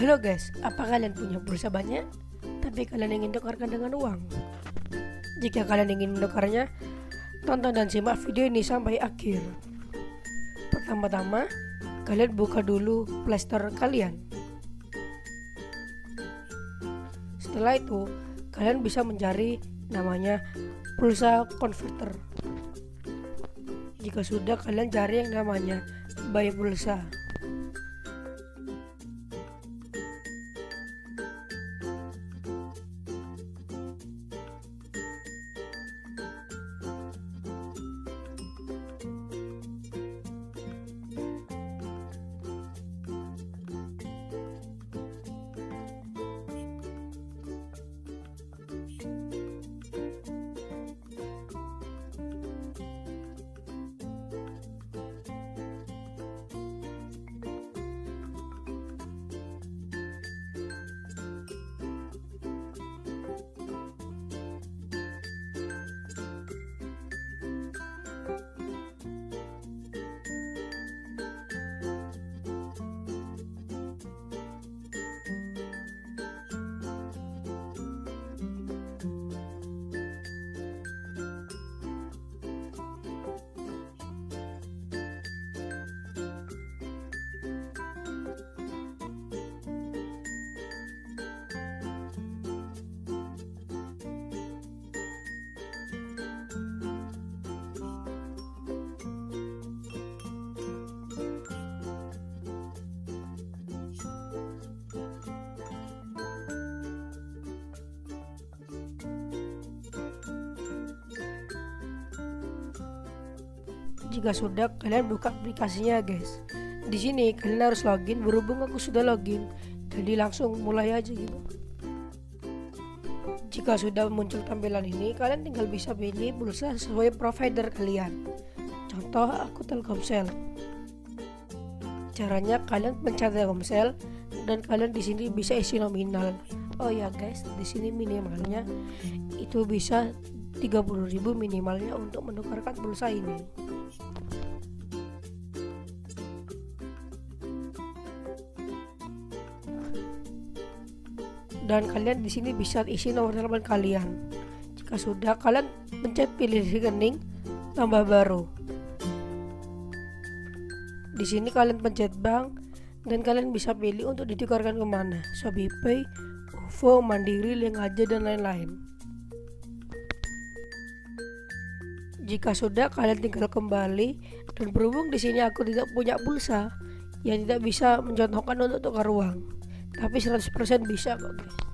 Halo guys, apa kalian punya pulsa banyak tapi kalian ingin tukarkan dengan uang? Jika kalian ingin menukarnya, tonton dan simak video ini sampai akhir. Pertama-tama, kalian buka dulu Playstore kalian. Setelah itu, kalian bisa mencari namanya Pulsa Converter. Jika sudah, kalian cari yang namanya ByPulsa. Jika sudah, kalian buka aplikasinya guys. Di sini kalian harus login. Berhubung aku sudah login, jadi langsung mulai aja gitu. Jika sudah muncul tampilan ini, kalian tinggal bisa pilih pulsa sesuai provider kalian. Contoh aku Telkomsel. Caranya kalian pencet Telkomsel dan kalian di sini bisa isi nominal. Oh ya guys, di sini minimalnya itu bisa 30.000 minimalnya untuk menukarkan pulsa ini. Dan kalian di sini bisa isi nomor telepon kalian. Jika sudah, kalian pencet pilih rekening tambah baru. Di sini kalian pencet bank dan kalian bisa pilih untuk ditukarkan kemana, Shopepay, OVO, Mandiri, Link aja dan lain-lain. Jika sudah, kalian tinggal kembali dan berhubung di sini aku tidak punya pulsa, ya tidak bisa mencontohkan untuk tukar uang. Tapi 100% bisa kok guys.